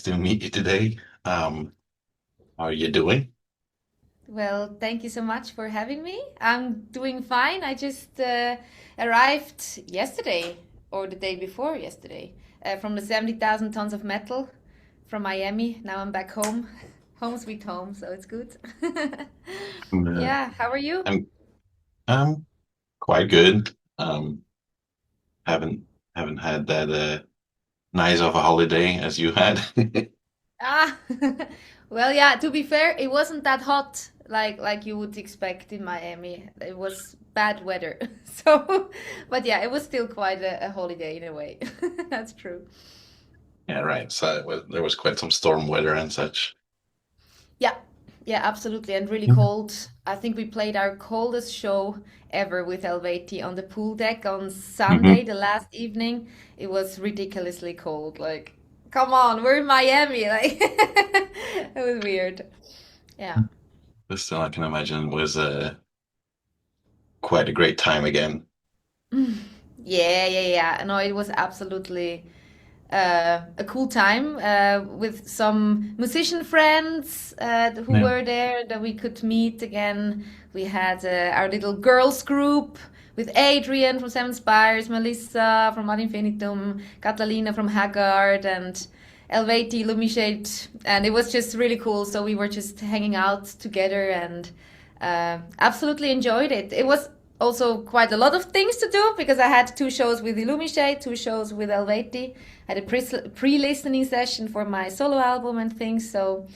to meet you today. How are you doing? Well, thank you so much for having me. I'm doing fine. I just arrived yesterday or the day before yesterday from the 70,000 tons of metal from Miami. Now I'm back home. Home sweet home, so it's good. Uh, Yeah, how are you? I'm I'm quite good. Haven't haven't had that nice of a holiday as you had. Ah, well, yeah, to be fair, it wasn't that hot like you would expect in Miami. It was bad weather. So, but yeah, it was still quite a holiday in a way. That's true. Yeah, right. So there was quite some storm weather and such. Yeah, yeah, absolutely. And really Mhm. cold. I think we played our coldest show ever with Eluveitie on the pool deck on Sunday, Hmm. the last evening. It was ridiculously cold. Like, come on, we're in Miami. Like, it was weird. Yeah. But still, I can imagine was quite a great time again. Yeah, yeah, yeah. No, it was absolutely a cool time with some musician friends who Yeah. were there that we could meet again. We had our little girls group with Adrian from Seven Spires, Melissa from Ad Infinitum, Catalina from Haggard, and Eluveitie, Illumishade, and it was just really cool. So we were just hanging out together and absolutely enjoyed it. It was also quite a lot of things to do because I had two shows with Illumishade, two shows with Eluveitie, had a pre-listening session for my solo album and things. So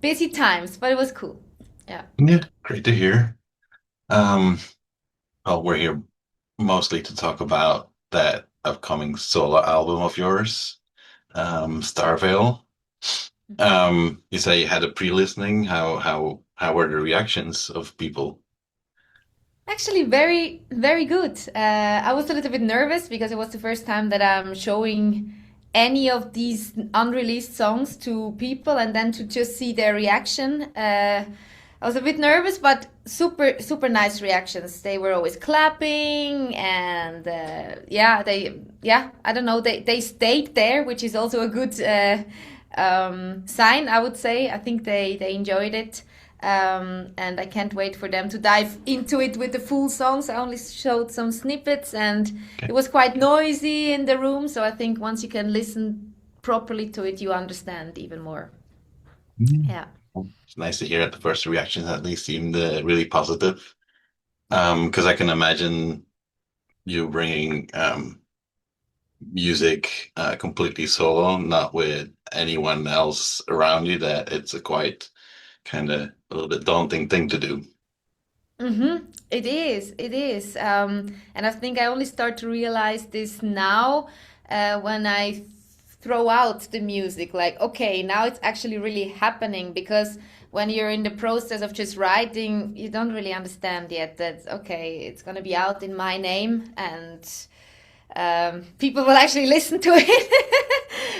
busy times, but it was cool. Yeah. Yeah, great to hear. Um, well, we're here mostly to talk about that upcoming solo album of yours, Starveil. You say you had a pre-listening. How were the reactions of people? Actually, very, very good. I was a little bit nervous because it was the first time that I'm showing any of these unreleased songs to people and then to just see their reaction. I was a bit nervous, but super, super nice reactions. They were always clapping and yeah, I don't know, they stayed there, which is also a good sign, I would say. I think they enjoyed it. And I can't wait for them to dive into it with the full songs. I only showed some snippets, and it Okay. was quite noisy in the room. So I think once you can listen properly to it, you understand even more. Mm. Yeah. It's nice to hear that the first reactions at least seemed really positive. Because I can imagine you bringing music completely solo, not with anyone else around you, that it's a quite kind of a little bit daunting thing to do. Mm-hmm. It is. It is. And I think I only start to realize this now when I throw out the music. Like, okay, now it's actually really happening because when you're in the process of just writing, you don't really understand yet that, okay, it's going to be out in my name and people will actually listen to it.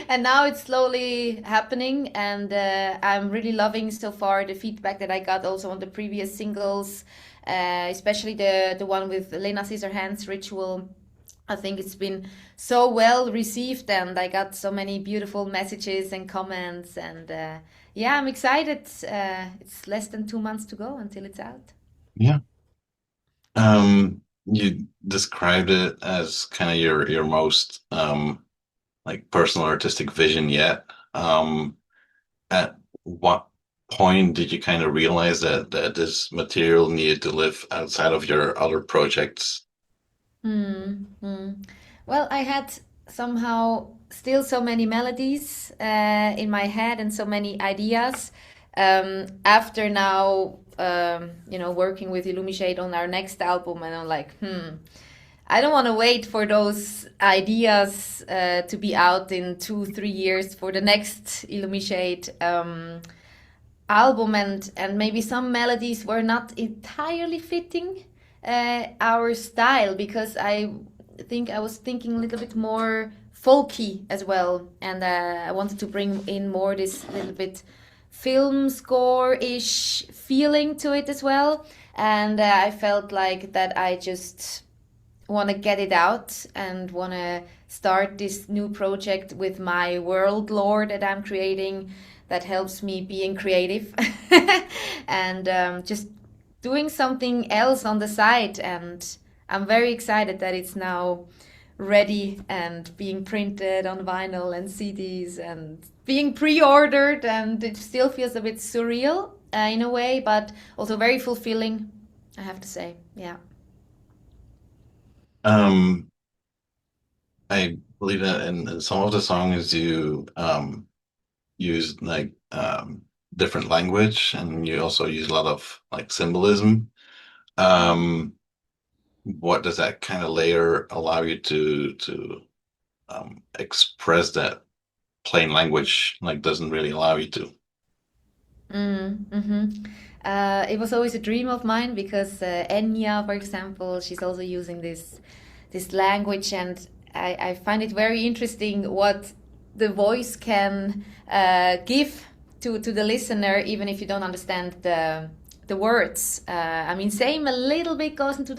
And now it's slowly happening, and I'm really loving so far the feedback that I got also on the previous singles, especially the one with Lena Scissorhands Ritual. I think it's been so well received, and I got so many beautiful messages and comments. And yeah, I'm excited. It's less than 2 months to go until it's out. Yeah. You described it as kind of your most like personal artistic vision yet. At what point did you kind of realize that this material needed to live outside of your other projects? Hmm. Well, I had somehow still so many melodies in my head and so many ideas. After now, working with Illumishade on our next album, and I'm like, I don't want to wait for those ideas to be out in 2, 3 years for the next Illumishade album, and maybe some melodies were not entirely fitting our style because I think I was thinking a little bit more folky as well, and I wanted to bring in more this little bit film score-ish feeling to it as well. And I felt like that I just want to get it out and want to start this new project with my world lore that I'm creating that helps me being creative and just doing something else on the side. And I'm very excited that it's now ready and being printed on vinyl and CDs and being pre-ordered, and it still feels a bit surreal in a way, but also very fulfilling, I have to say. Yeah. Um, I believe that in some of the songs you use like different language, and you also use a lot of like symbolism. Mm. Um, what does that kind of layer allow you to express that plain language like doesn't really allow you to? Mm-hmm. It was always a dream of mine because Enya, for example, she's also using this language, and I find it very interesting what the voice can give to the listener, even if you don't understand the words. I mean, same a little bit goes into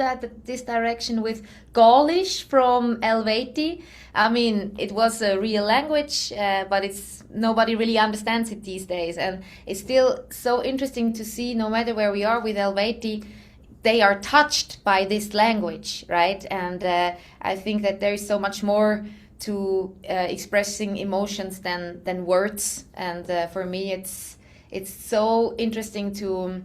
this direction with Gaulish from Eluveitie. I mean, it was a real language, but it's nobody really understands it these days, and it's still so interesting to see. No matter where we are with Eluveitie, they are touched by this language, right? And I think that there is so much more to expressing emotions than words. And for me, it's so interesting to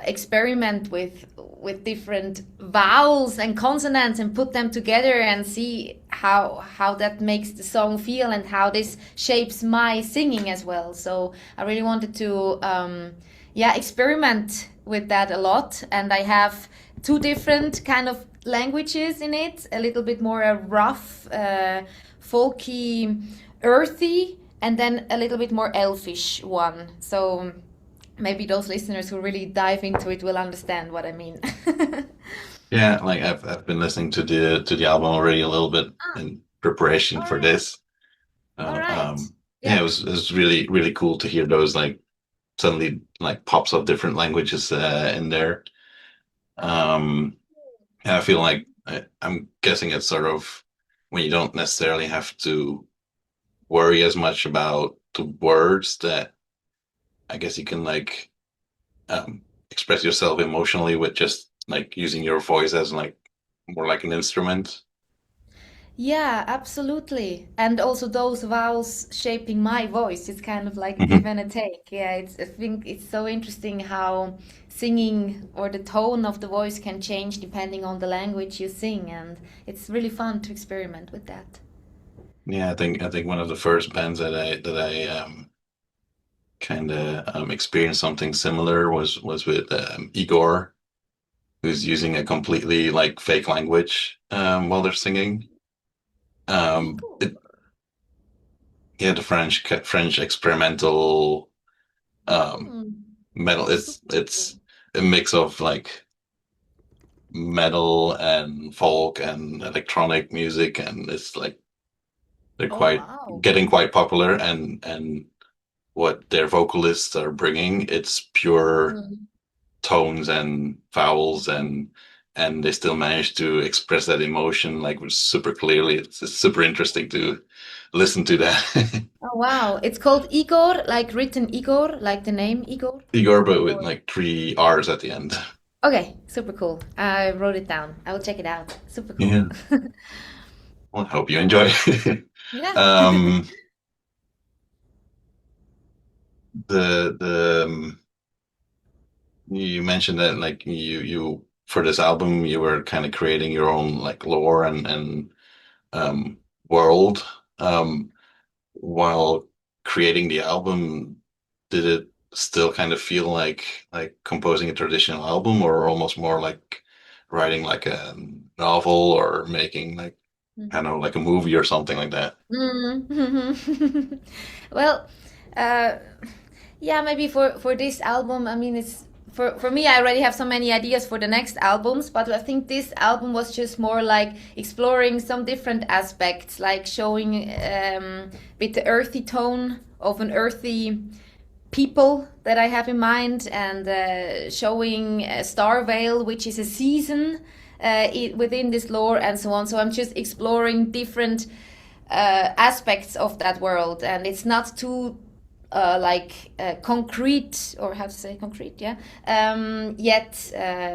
experiment with different vowels and consonants and put them together and see how that makes the song feel and how this shapes my singing as well. So I really wanted to yeah, experiment with that a lot, and I have two different kind of languages in it, a little bit more a rough folky earthy, and then a little bit more elfish one. So maybe those listeners who really dive into it will understand what I mean. Yeah, like I've been listening to the album already a little bit Ah, in preparation all for right. this. All right. Yeah, Yeah. it was really cool to hear those like suddenly like pops of different languages in there. Um, yeah, I feel like I'm guessing it's sort of when you don't necessarily have to worry as much about the words that I guess you can like express yourself emotionally with just like using your voice as like more like an instrument. Yeah, absolutely. And also those vowels shaping my voice. It's kind of like a give Mhm. and a take. Yeah, I think it's so interesting how singing or the tone of the voice can change depending on the language you sing, and it's really fun to experiment with that. Yeah, I think one of the first bands that I kind of experienced something similar was with Igor, who's using a completely like fake language while they're singing. Igor. It Yeah, the French experimental um, Hmm. metal. Super It's cool. a mix of like metal and folk and electronic music, and it's like they're Oh, quite wow. getting quite popular, and what their vocalists are bringing, it's pure Mm. tones and vowels, and they still manage to express that emotion like super clearly. It's super interesting to listen to that. Oh, wow. It's called Igor, like written Igor, like the name Igor. Igor, but with Or like three R's at the end. okay, super cool. I wrote it down. I will check it out. Super cool. Yeah. Well, I hope you enjoy. Yeah. um, the you mentioned that like you for this album you were kind of creating your own like lore and um world. Um, while creating the album, did it still kind of feel like composing a traditional album, or almost more like writing like a novel or making like I don't know like a movie or something like that? Mm. Well, uh, yeah, maybe for this album, I mean, it's for me, I already have so many ideas for the next albums, but I think this album was just more like exploring some different aspects, like showing with the earthy tone of an earthy people that I have in mind, and showing Starveil, which is a season, within this lore and so on. So I'm just exploring different aspects of that world, and it's not too concrete, or how to say concrete, yeah, yet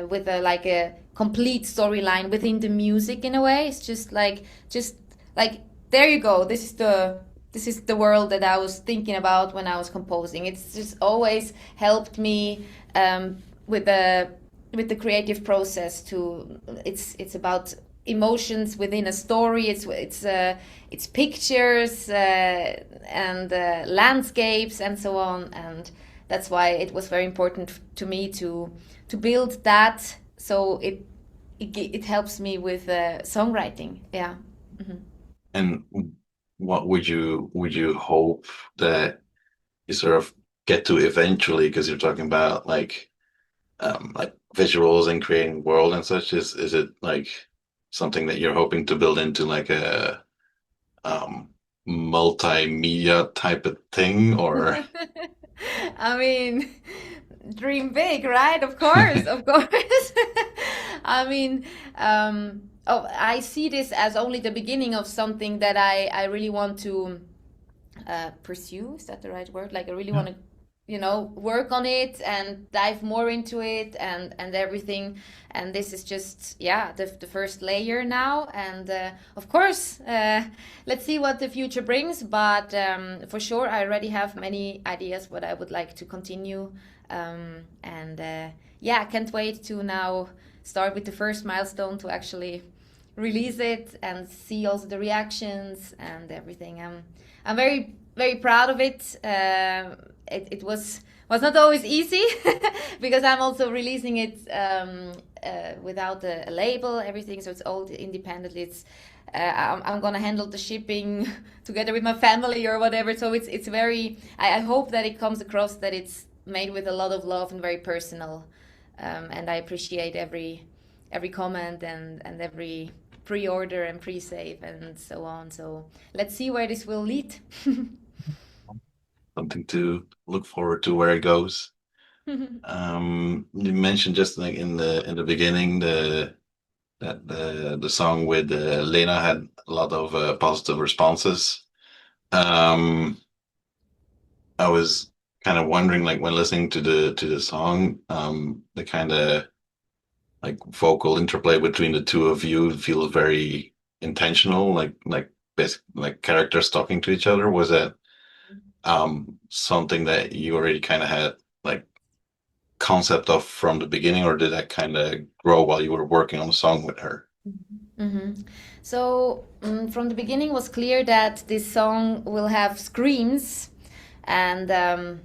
with a complete storyline within the music in a way. It's just like there you go. This is the world that I was thinking about when I was composing. It's just always helped me with the creative process. It's about emotions within a story. It's pictures and landscapes and so on, and that's why it was very important to me to build that. So it helps me with songwriting. Yeah. Hmm. And what would you hope that you sort of get to eventually? Because you're talking about like visuals and creating world and such. Is it like something that you're hoping to build into like a um multimedia type of thing, or I mean, dream big, right? Of course, of course. I mean, oh, I see this as only the beginning of something that I really want to pursue. Is that the right word? Like I really yeah. want to, work on it and dive more into it and everything. And this is just, yeah, the first layer now. And of course, let's see what the future brings. But for sure, I already have many ideas what I would like to continue. And yeah, I can't wait to now start with the first milestone to actually release it and see also the reactions and everything. I'm very very proud of it. It was not always easy because I'm also releasing it without a label, everything. So it's all independently. I'm gonna handle the shipping together with my family or whatever. So it's very. I hope that it comes across that it's made with a lot of love and very personal. And I appreciate every comment and every pre-order and pre-save and so on. So let's see where this will lead. Something to look forward to where it goes. You mentioned just like in the beginning the song with Lena had a lot of positive responses. Um, I was kind of wondering, like when listening to the song, the kind of like vocal interplay between the two of you feels very intentional, like basic like characters talking to each other. Was that something that you already kind of had like concept of from the beginning, or did that kind of grow while you were working on the song with her? Hmm. So from the beginning was clear that this song will have screams, and I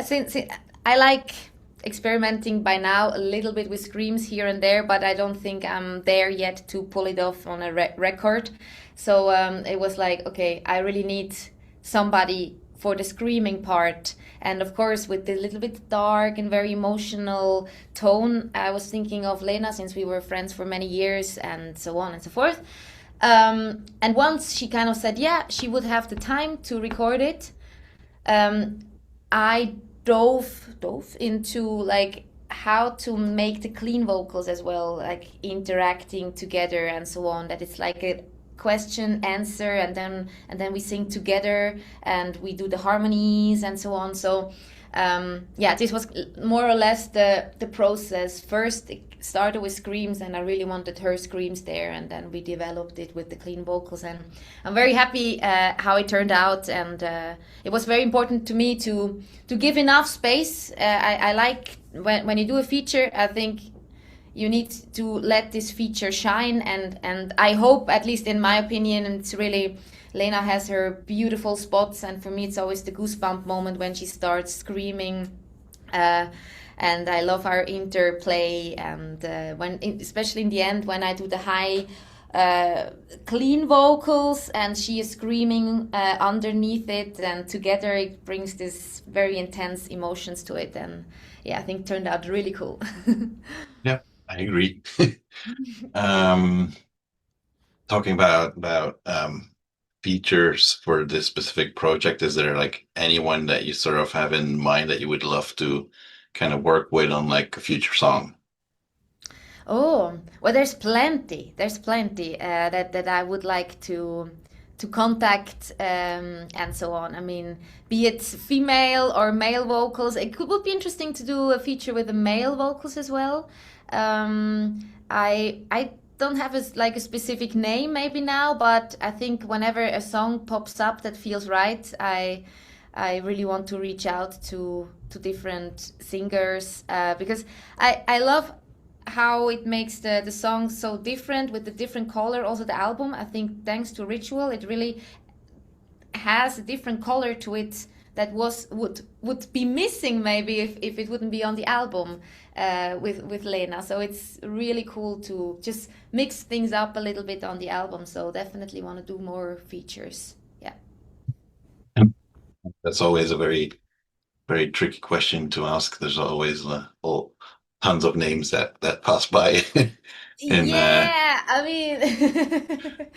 think I like experimenting by now a little bit with screams here and there, but I don't think I'm there yet to pull it off on a record. So it was like, okay, I really need somebody for the screaming part. And of course, with the little bit dark and very emotional tone, I was thinking of Lena since we were friends for many years and so on and so forth. And once she kind of said, yeah, she would have the time to record it, um, I dove into like how to make the clean vocals as well, like interacting together and so on. That it's like a question answer, and then we sing together and we do the harmonies and so on. So yeah, this was more or less the process. First it started with screams, and I really wanted her screams there, and then we developed it with the clean vocals, and I'm very happy how it turned out. And it was very important to me to give enough space. I like when you do a feature, I think you need to let this feature shine, and I hope, at least in my opinion, and it's really, Lena has her beautiful spots, and for me it's always the goosebump moment when she starts screaming. uh, and I love our interplay, and especially in the end when I do the high uh, clean vocals and she is screaming underneath it, and together it brings this very intense emotions to it. And yeah, I think it turned out really cool. Yeah, I agree. um Talking about features for this specific project, is there like anyone that you sort of have in mind that you would love to kind of work with on like a future song? Oh, well, there's plenty. There's plenty that I would like to contact and so on. I mean, be it female or male vocals, would be interesting to do a feature with the male vocals as well. I don't have like a specific name maybe now, but I think whenever a song pops up that feels right, I really want to reach out to different singers because I love how it makes the song so different with the different color. Also, the album, I think, thanks to Ritual, it really has a different color to it that would be missing maybe if it wouldn't be on the album with Lena. So it's really cool to just mix things up a little bit on the album. So definitely want to do more features. Yeah. That's always a very tricky question to ask. There's always tons of names that pass by. and Yeah, I mean,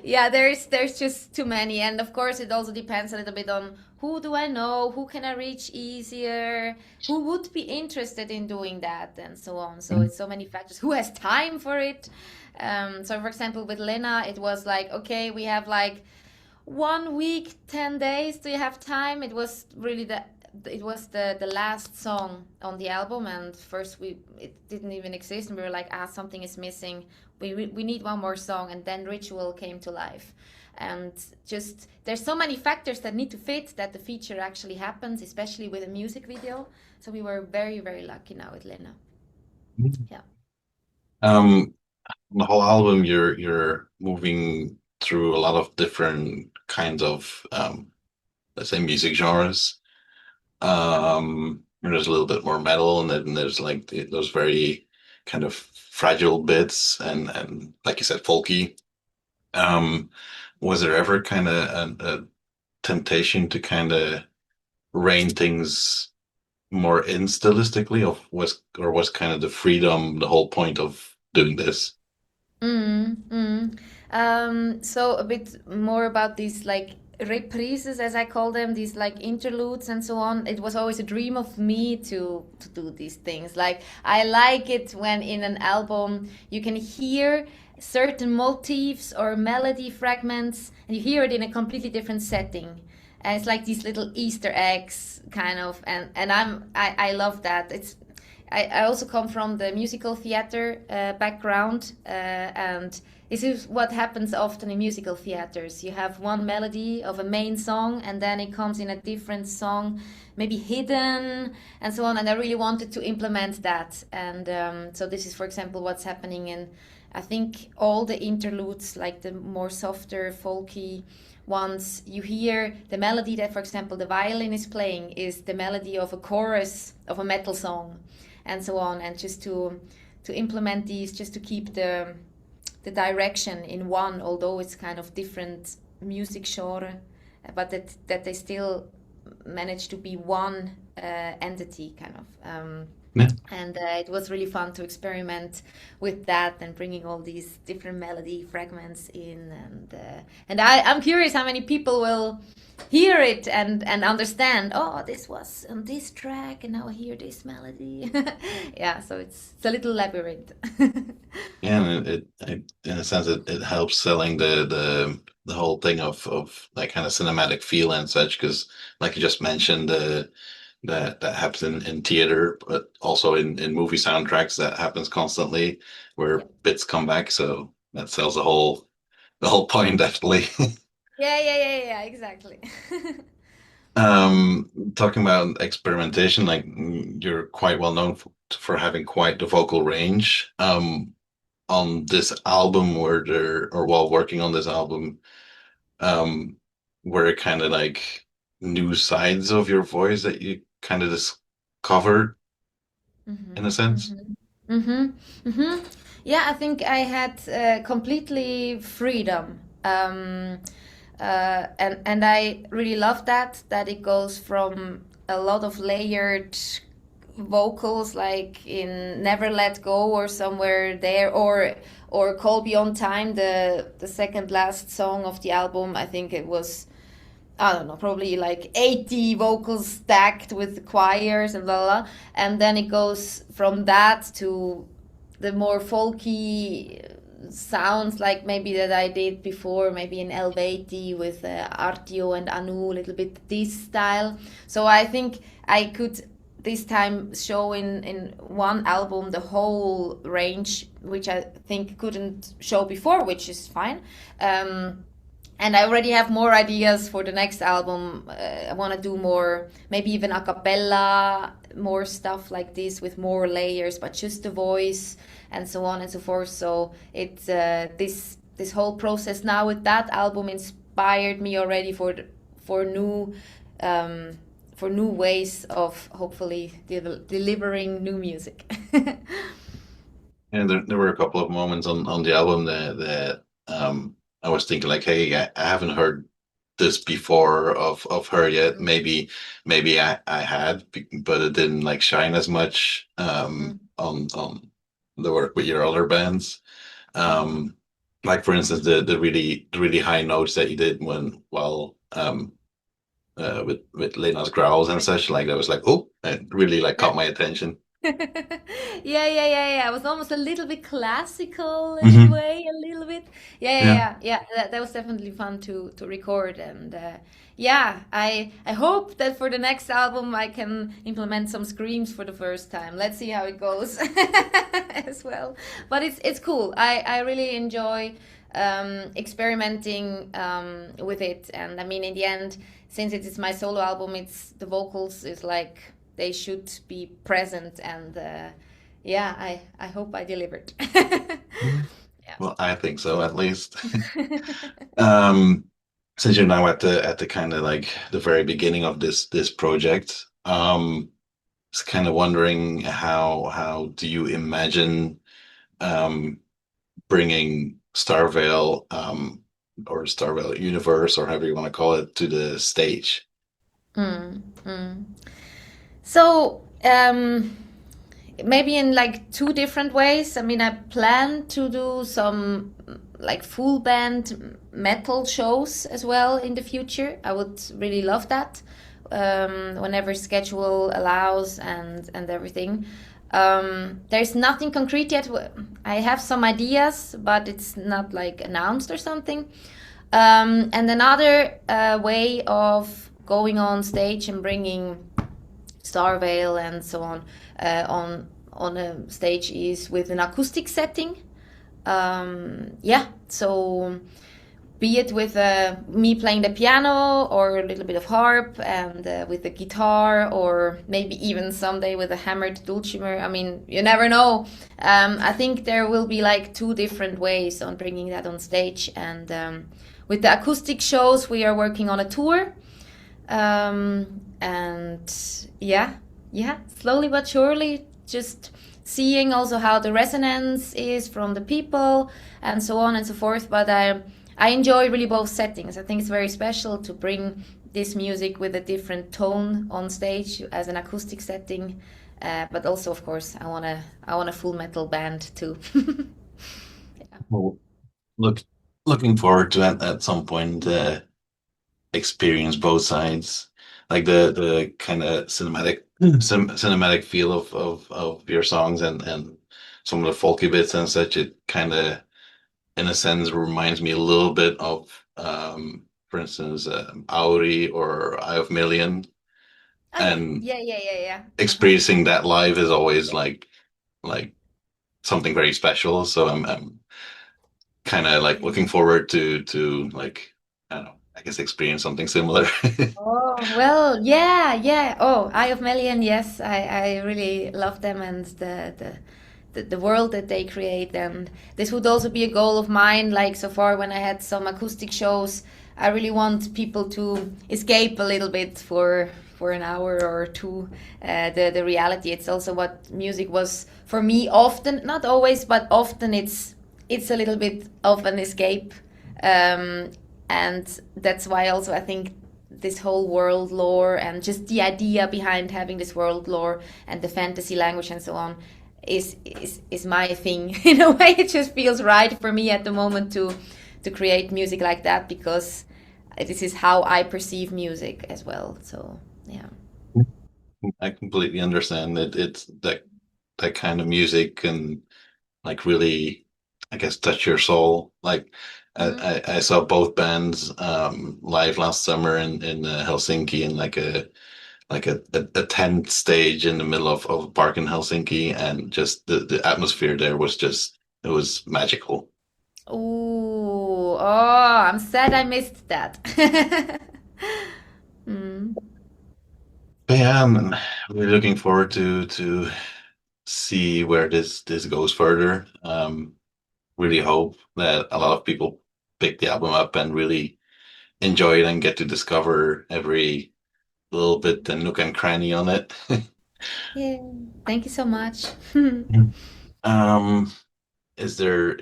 yeah, there's just too many, and of course it also depends a little bit on who do I know, who can I reach easier, who would be interested in doing that, and so on. So it's so many factors. Who has time for it? So for example, with Lena, it was like, okay, we have like 1 week, 10 days. Do you have time? It was really the last song on the album, and first it didn't even exist, and we were like, something is missing. We need one more song, and then Ritual came to life, and just there's so many factors that need to fit that the feature actually happens, especially with a music video. So we were very very lucky now with Lena. Yeah. um, the whole album, you're moving through a lot of different kinds of let's say music genres. There's a little bit more metal, and then there's like those very kind of fragile bits, and like you said, folky. Um, was there ever kind of a temptation to kind of rein things more in stylistically, or was kind of the freedom the whole point of doing this? Mm, mm. So a bit more about these like reprises, as I call them, these like interludes and so on. It was always a dream of me to do these things. Like I like it when in an album you can hear certain motifs or melody fragments, and you hear it in a completely different setting. And it's like these little Easter eggs, kind of, and I love that. I also come from the musical theater background, and this is what happens often in musical theaters. You have one melody of a main song, and then it comes in a different song, maybe hidden, and so on. And I really wanted to implement that. And so this is, for example, what's happening in, I think, all the interludes, like the more softer, folky ones. You hear the melody that, for example, the violin is playing is the melody of a chorus of a metal song, and so on, and just to implement these, just to keep the direction in one, although it's kind of different music genre, but that they still manage to be one entity, kind of. Yeah. And it was really fun to experiment with that and bringing all these different melody fragments in, and I'm curious how many people will hear it and understand. Oh, this was on this track, and now I hear this melody. Yeah, so it's a little labyrinth. Yeah, and in a sense, it helps selling the whole thing of that kind of cinematic feel and such, because like you just mentioned, that happens in theater, but also in movie soundtracks that happens constantly, where Yeah, bits come back. So that sells the whole point, definitely. yeah, yeah, yeah, yeah, exactly. Talking about experimentation, like you're quite well known for having quite the vocal range. On this album, or while working on this album, um, were it kind of like new sides of your voice that you kind of discovered in a Mm-hmm, sense? mm-hmm, mm-hmm, mm-hmm. Yeah, I think I had completely freedom, and I really love that it goes from a lot of layered vocals, like in "Never Let Go" or "Somewhere There," or "Call Beyond Time," the second last song of the album. I think it was, I don't know, probably like 80 vocals stacked with choirs and blah, blah, blah. And then it goes from that to the more folky sounds like maybe that I did before, maybe in Eluveitie with Artio and Anu, a little bit this style. So I think I could this time show in one album the whole range, which I think couldn't show before, which is fine. And I already have more ideas for the next album. I want to do more, maybe even a cappella, more stuff like this with more layers, but just the voice and so on and so forth. So it's this whole process now with that album inspired me already for new um, for new ways of hopefully delivering new music. And there were a couple of moments on the album that I was thinking like, hey, I haven't heard this before of her yet. Maybe I had, but it didn't like shine as much on the work with your other bands. Um, like for instance, the really high notes that you did with Lena's growls and such, like that was like, oh, it really like Yeah. caught my attention. Yeah. It was almost a little bit classical in a Hmm. way, a little bit. Yeah. Yeah. That was definitely fun to record, and yeah, I hope that for the next album I can implement some screams for the first time. Let's see how it goes as well. But it's cool. I really enjoy experimenting with it, and I mean, in the end, since it is my solo album, it's the vocals is like they should be present, and yeah, I hope I delivered. Mhm. Yeah. Well, I think so at least. Um, since you're now at the kind of like the very beginning of this project, just kind of wondering how do you imagine um bringing Starveil or Starveil universe or however you want to call it to the stage? Mm. So, maybe in like two different ways. I mean, I plan to do some like full band metal shows as well in the future. I would really love that, whenever schedule allows and everything. There's nothing concrete yet. I have some ideas, but it's not like announced or something. And another way of going on stage and bringing Starveil and so on a stage is with an acoustic setting. Yeah, so be it with me playing the piano or a little bit of harp and with the guitar, or maybe even someday with a hammered dulcimer. I mean, you never know. I think there will be like two different ways on bringing that on stage. And with the acoustic shows, we are working on a tour. And yeah, slowly but surely, just seeing also how the resonance is from the people and so on and so forth. But I enjoy really both settings. I think it's very special to bring this music with a different tone on stage as an acoustic setting. But also, of course, I want a full metal band too. Yeah. Well, look, looking forward to at some point experience both sides, like the kind of cinematic feel of your songs and some of the folky bits and such. It kind of, in a sense, reminds me a little bit of, for instance, Auri or Eye of Million, Oh and yeah. Uh-huh. experiencing that live is always like something very special. So I'm kind of like looking forward to like, I don't know, I guess experience something similar. Oh, well, yeah. Oh, Eye of Melian, yes, I really love them and the world that they create. And this would also be a goal of mine. Like so far, when I had some acoustic shows, I really want people to escape a little bit for an hour or two. The reality. It's also what music was for me. Often, not always, but often, it's a little bit of an escape. Um, and that's why also I think this whole world lore and just the idea behind having this world lore and the fantasy language and so on is my thing. In a way, it just feels right for me at the moment to create music like that, because this is how I perceive music as well. So yeah. I completely understand that it's that kind of music and like really, I guess, touch your soul. Like Mm. I saw both bands live last summer in Helsinki in like a tent stage in the middle of a park in Helsinki, and just the atmosphere there was just it was magical. Ooh, oh, I'm sad I missed that. Mm. But yeah, I'm really looking forward to see where this goes further. Really hope that a lot of people pick the album up and really enjoy it and get to discover every little bit and nook and cranny on it. Yeah, thank you so much. Yeah. Um, is there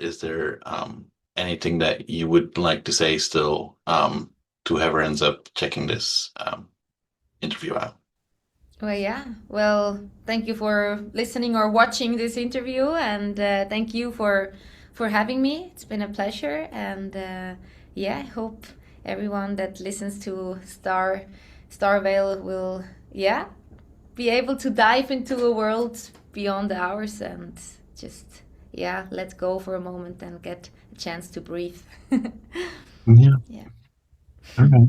anything that you would like to say still to whoever ends up checking this interview out? Well, yeah. Well, thank you for listening or watching this interview, and thank you for having me. It's been a pleasure, and yeah, I hope everyone that listens to Starveil will, yeah, be able to dive into a world beyond ours and just, yeah, let go for a moment and get a chance to breathe. Yeah. Yeah. All right.